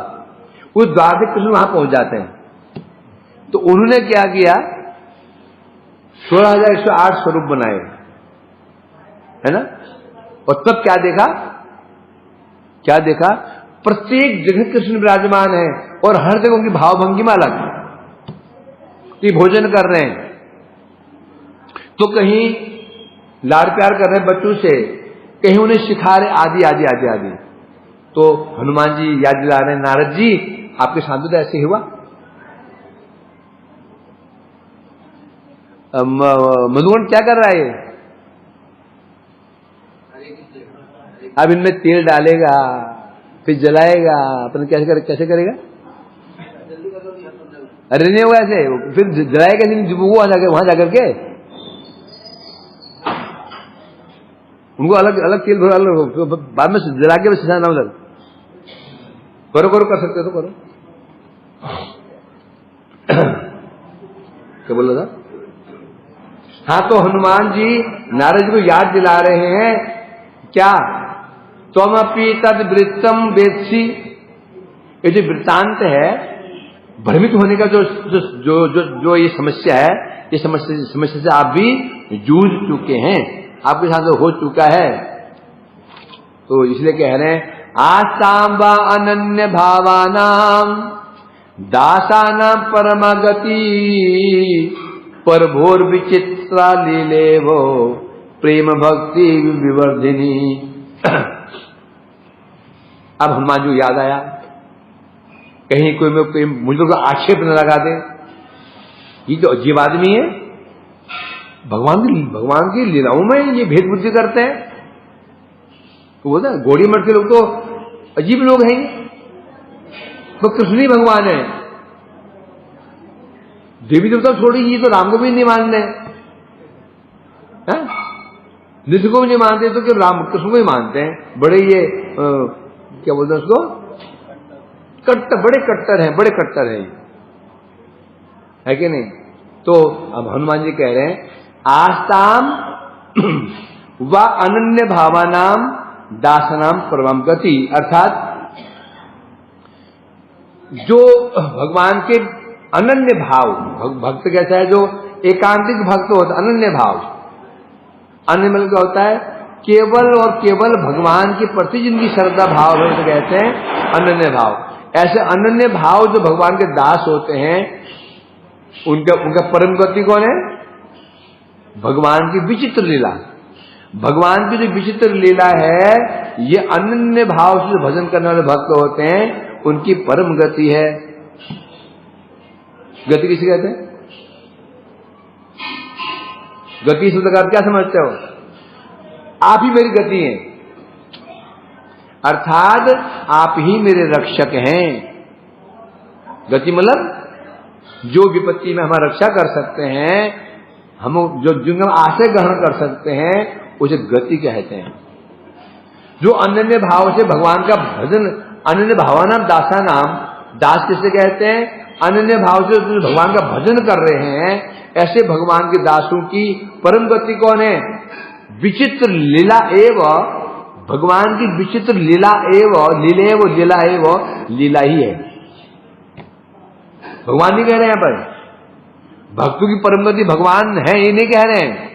उस द्वार से कृष्ण वहां पहुंच जाते हैं। तो उन्होंने क्या किया? 16,108 स्वरूप बनाए, है ना। और तब क्या देखा? प्रत्येक जगह कृष्ण विराजमान है और हर जगह उनकी भावभंगिमा अलग, कि भोजन कर रहे हैं तो कहीं लाड़ प्यार कर रहे हैं बच्चों से, कहीं उन्हें सिखा रहे, आदि आदि आदि आदि। तो हनुमान जी याद दिला रहे हैं, नारद जी आपके साथ तो ऐसे हुआ। मधुवन क्या कर रहा है? अब इनमें तेल डालेगा, फिर जलाएगा, अपन कैसे करेगा? अरे नहीं हुआ ऐसे, फिर जलाएगा नहीं, वहां जाकर के उनको अलग अलग तेल भरा, बाद में जला के सिखाना उधर। करो कर सकते तो करो। क्या बोला था? हाँ, तो हनुमान जी नारद जी को याद दिला रहे हैं क्या? त्वमपि तद वृत्तम वेत्सि। ये जो वृत्तांत है भ्रमित होने का, जो ये समस्या है, ये समस्या से आप भी जूझ चुके हैं, आपके साथ हो चुका है। तो इसलिए कह रहे हैं, आसाम व अनन्य भावानाम दासानाम परमागति पर भोर विचित्रा लीले वो प्रेम भक्ति विवर्धिनी। अब हनुमान जी याद आया, कहीं कोई मुझे को आक्षेप न लगा दे, ये तो अजीब आदमी है, भगवान की लीलाओं में ये भेद बुद्धि करते हैं। तो बोलते हैं गौड़ी मठ के लोग तो अजीब लोग हैं, तो कृष्ण ही भगवान है। देवी देवता छोड़ी, ये तो राम को भी नहीं मान रहे, नित्य को भी नहीं मानते, तो क्यों राम कृष्ण को ही मानते हैं। बड़े ये क्या बोलते हैं उसको, बड़े कट्टर हैं, है कि नहीं। तो अब हनुमान जी कह रहे हैं, आस्ताम व अनन्य भावानाम दासनाम परम गति, अर्थात जो भगवान के अनन्य भाव, भक्त कैसा है? जो एकांतिक भक्त होता है, अनन्य भाव। अन्य मतलब क्या होता है? केवल और केवल भगवान के प्रति जिनकी श्रद्धा भाव है तो कहते हैं अनन्य भाव। ऐसे अनन्य भाव जो भगवान के दास होते हैं उनका परम गति कौन है? भगवान की विचित्र लीला। भगवान की जो विचित्र लीला है, ये अनन्य भाव से जो भजन करने वाले भक्त होते हैं उनकी परम गति है। गति किसे कहते हैं? गति शब्द का क्या समझते हो? आप ही मेरी गति हैं, अर्थात आप ही मेरे रक्षक हैं। गति मतलब जो विपत्ति में हमारा रक्षा कर सकते हैं, हम जो जिनका आश्रय ग्रहण कर सकते हैं, उसे गति कहते हैं। जो अनन्य भाव से भगवान का भजन, अनन्य भावानाम दासा नाम, दास किसे कहते हैं? अनन्य भाव से भगवान का भजन कर रहे हैं, ऐसे भगवान के दासों की परम गति कौन है? विचित्र लीला एवं भगवान की विचित्र लीला एवं लीले वो लीला एवं लीला ही है। भगवान नहीं कह रहे हैं यहां पर, भक्तों की परम गति भगवान है ये नहीं कह रहे हैं।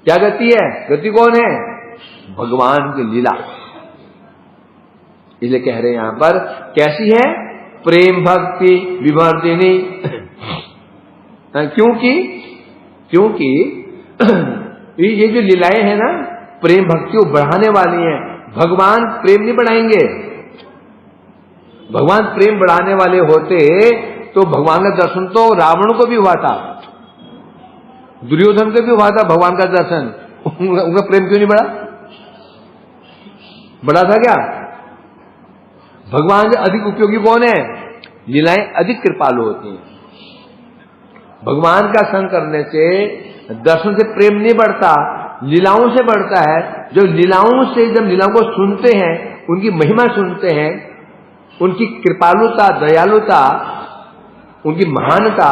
क्या गति है? गति कौन है? भगवान की लीला। इसलिए कह रहे हैं यहां पर कैसी है? प्रेम भक्ति विवर्धिनी। क्योंकि ये जो लीलाएं हैं ना, प्रेम भक्ति को बढ़ाने वाली हैं। भगवान प्रेम नहीं बढ़ाएंगे। भगवान प्रेम बढ़ाने वाले होते तो भगवान का दर्शन तो रावण को भी हुआ था, दुर्योधन को भी हुआ था भगवान का दर्शन। उनका प्रेम क्यों नहीं बढ़ा? बढ़ा था क्या? भगवान से अधिक उपयोगी कौन है? लीलाएं अधिक कृपालु होती हैं। भगवान का संग करने से दर्शन से प्रेम नहीं बढ़ता, लीलाओं से बढ़ता है। जो लीलाओं से जब लीलाओं को सुनते हैं, उनकी महिमा सुनते हैं, उनकी कृपालुता, दयालुता, उनकी महानता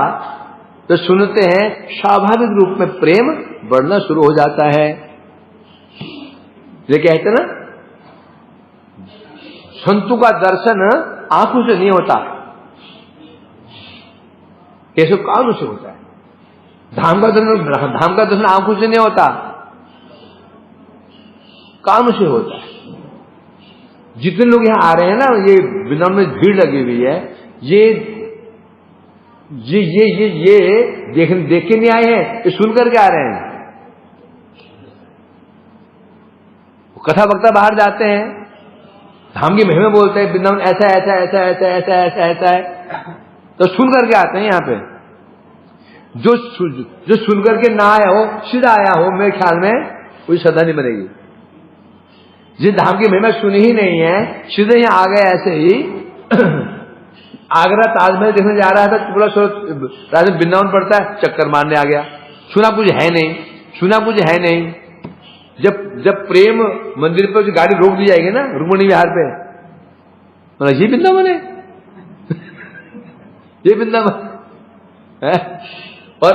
तो सुनते हैं, स्वाभाविक रूप में प्रेम बढ़ना शुरू हो जाता है। ये कहते ना, संतों का दर्शन आंखों से नहीं होता, कैसे कानों से होता है। धाम का दर्शन आंखों से नहीं होता, कानों से होता है। जितने लोग यहां आ रहे हैं ना, ये वृंदावन में भीड़ लगी हुई है, ये देख के नहीं आए हैं, ये सुन करके आ रहे हैं। कथा वक्ता बाहर जाते हैं, धाम की महिमा बोलते हैं, वृंदावन ऐसा ऐसा ऐसा ऐसा ऐसा ऐसा ऐसा है, तो सुन करके आते हैं। यहां पे जो सुन करके ना आया हो, सीधा आया हो, मेरे ख्याल में कोई श्रद्धा नहीं बनेगी। जिस धाम की महिमा सुनी ही नहीं है, सीधे यहां आ गए ऐसे ही। आगरा ताजमहल देखने जा रहा था, पूरा राजा वृंदावन पड़ता है, चक्कर मारने आ गया। सुना कुछ है नहीं, सुना कुछ है नहीं। जब प्रेम मंदिर पर गाड़ी रोक दी जाएगी ना, रुक्मिणी विहार पे, मतलब ये वृंदावन है ये वृंदावन है। और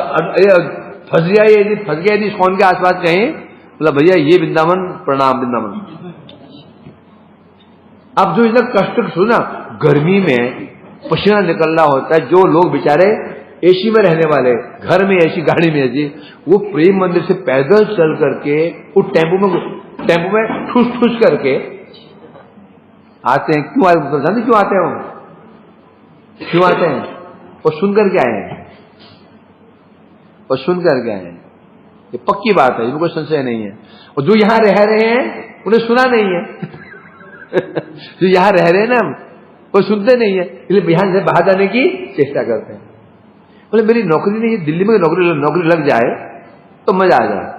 फंस गया यदि इस्कॉन के आसपास कहीं, मतलब भैया ये वृंदावन, प्रणाम वृंदावन। अब जो इतना कष्ट सुना, गर्मी में पसीना निकल रहा होता है, जो लोग बेचारे एसी में रहने वाले, घर में एसी, गाड़ी में एसी, वो प्रेम मंदिर से पैदल चल करके वो टेम्पो में ठूस ठूस करके आते हैं। क्यों आते? क्यों आते हैं? क्यों आते हैं? और सुन करके आए हैं, और सुन करके आए हैं। ये पक्की बात है, इनको कोई संशय नहीं है। और जो यहां रह रहे हैं उन्हें सुना नहीं है जो यहां रह रहे हैं ना, वो सुनते नहीं है, इसलिए बिहार से बाहर जाने की चेष्टा करते हैं। बोले मेरी नौकरी नहीं है, दिल्ली में नौकरी लग जाए तो मजा आ जाए।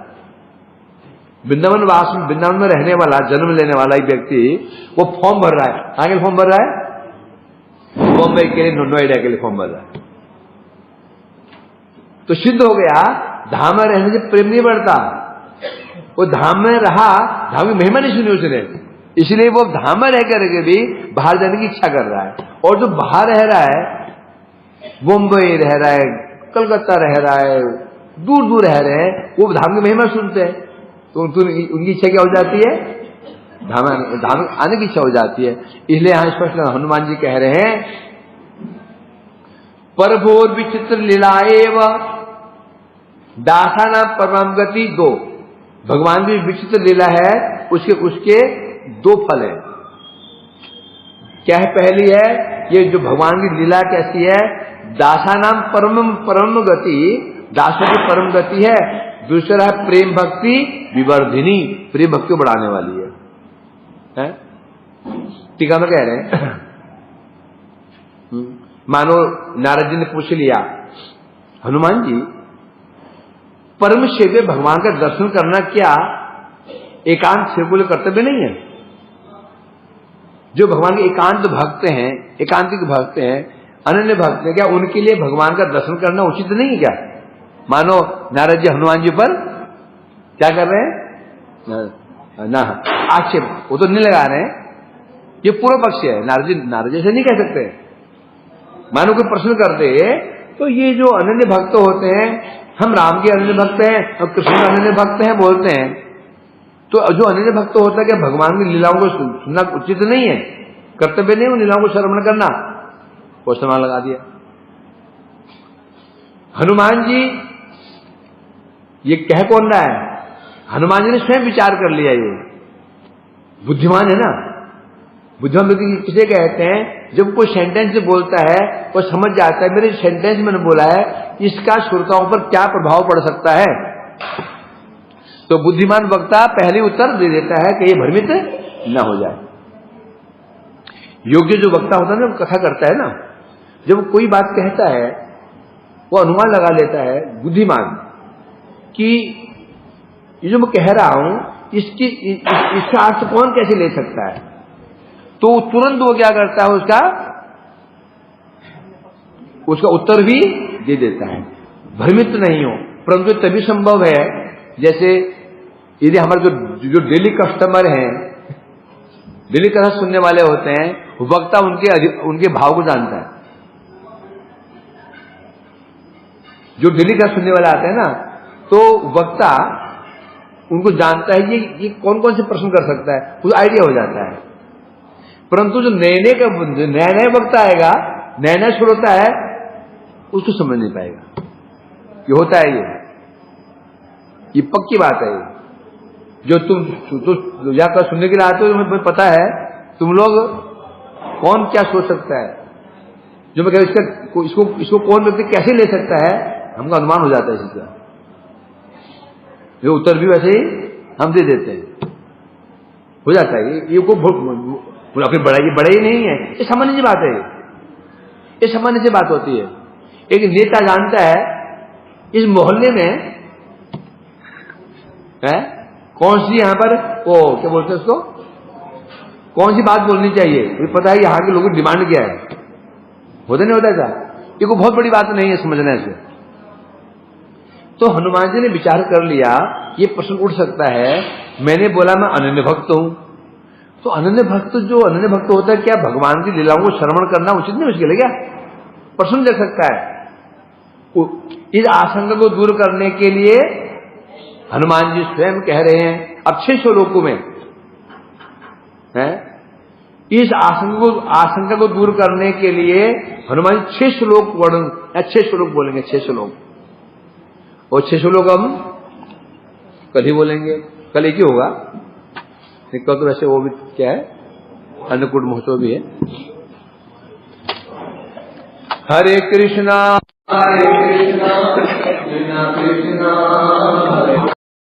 वृंदावन में रहने वाला, जन्म लेने वाला एक व्यक्ति, वो फॉर्म भर रहा है। आगे फॉर्म भर रहा है, बॉम्बे के लिए, नोएडा के लिए फॉर्म भर रहा है। तो सिद्ध हो गया, धाम में रहने से प्रेम नहीं बढ़ता। वो धाम में रहा, धाम की महिमा नहीं सुनी उसने, इसलिए वो धाम में रह करके भी बाहर जाने की इच्छा कर रहा है। और जो बाहर रह रहा है, मुंबई रह रहा है, कलकत्ता रह रहा है, दूर दूर रह रहे हैं, वो धाम की महिमा सुनते हैं, तो उनकी इच्छा क्या हो जाती है? धाम आने की इच्छा हो जाती है। इसलिए यहां स्पष्ट हनुमान जी कह रहे हैं, परभोर विचित्र लीलाएव दासाना परम गति 2, भगवान की विचित्र लीला है, उसके 2 फल है। क्या है? पहली है ये जो भगवान की लीला कैसी है, दासानाम परम गति, दासों की परम गति है। दूसरा है प्रेम भक्ति विवर्धिनी, प्रेम भक्ति को बढ़ाने वाली है? टीका में कह रहे हैं मानो नारद जी ने पूछ लिया, हनुमान जी परम सेव्य भगवान का दर्शन करना क्या एकांत सेवकुल कर्तव्य नहीं है? जो भगवान के एकांत भक्त हैं, एकांतिक भक्त हैं, अनन्य भक्त हैं, क्या उनके लिए भगवान का दर्शन करना उचित नहीं है क्या? मानो नारद जी हनुमान जी पर क्या कर रहे हैं ना आक्षेप, वो तो नहीं लगा रहे हैं, ये पूर्व पक्ष है। नारद जी से नहीं कह सकते। मानो कोई प्रश्न करते तो ये जो अनन्य भक्त होते हैं, हम राम के अनन्य भक्त हैं और कृष्ण के अनन्य भक्त हैं बोलते हैं, तो जो अनन्य भक्त होता है क्या भगवान की लीलाओं को सुनना उचित नहीं है, कर्तव्य नहीं उन लीलाओं को श्रवण करना? क्वेश्चन मार्क लगा दिया। हनुमान जी ये कह कौन रहा है? हनुमान जी ने स्वयं विचार कर लिया। ये बुद्धिमान है ना। बुद्धिमान व्यक्ति किसे कहते हैं? जब कोई सेंटेंस बोलता है वो समझ जाता है मेरे सेंटेंस मैंने बोला है इसका श्रोताओं पर क्या प्रभाव पड़ सकता है। तो बुद्धिमान वक्ता पहले उत्तर दे देता है कि ये भ्रमित न हो जाए। योग्य जो वक्ता होता है ना, कथा करता है ना, जब कोई बात कहता है वो अनुमान लगा लेता है बुद्धिमान कि ये जो मैं कह रहा हूं इसका अर्थ कौन कैसे ले सकता है, तो तुरंत वो क्या करता है उसका उत्तर भी दे देता है, भ्रमित नहीं हो। परंतु तभी संभव है जैसे यदि हमारे जो डेली कस्टमर हैं, डेली कथा सुनने वाले होते हैं, वक्ता उनके भाव को जानता है। जो डेली कथा सुनने वाले आते हैं ना, तो वक्ता उनको जानता है ये कौन कौन से प्रश्न कर सकता है, कुछ आइडिया हो जाता है। परंतु जो नया वक्ता आएगा, नया श्रोता है, उसको समझ नहीं पाएगा। ये होता है, ये पक्की बात है। जो तुम जाकर सुनने के लिए आते हो, तुम्हें पता है तुम लोग कौन क्या सोच सकता है। जो मैं कह इसको कौन व्यक्ति कैसे ले सकता है, हमको अनुमान हो जाता है इसका। ये उत्तर भी वैसे ही हम दे देते हैं, हो जाता है। ये को बड़ा ही नहीं है, ये सामान्य सी बात है। ये सामान्य सी बात होती है। एक नेता जानता है इस मोहल्ले में है कौन सी यहां पर वो क्या बोलते हैं उसको, कौन सी बात बोलनी चाहिए, तो पता है यहाँ के लोगों की डिमांड क्या है। होता नहीं होता ऐसा? ये कोई बहुत बड़ी बात नहीं है समझने से। तो हनुमान जी ने विचार कर लिया, ये प्रश्न उठ सकता है, मैंने बोला मैं अनन्य भक्त हूं, तो अनन्य भक्त होता है क्या भगवान की लीलाओं को श्रवण करना उचित नहीं उसके लिए क्या? प्रश्न दे सकता है। इस आशंका को दूर करने के लिए हनुमान जी स्वयं कह रहे हैं अब 6 श्लोकों में है, इस आशंका को दूर करने के लिए हनुमान जी 6 श्लोक वर्णन, 6 श्लोक बोलेंगे, 6 श्लोक। और 6 श्लोक हम कल ही बोलेंगे, कल एक ही होगा। कल तो वैसे वो भी क्या है, अन्नकूट महोत्सव भी है। हरे कृष्णा कृष्णा कृष्णा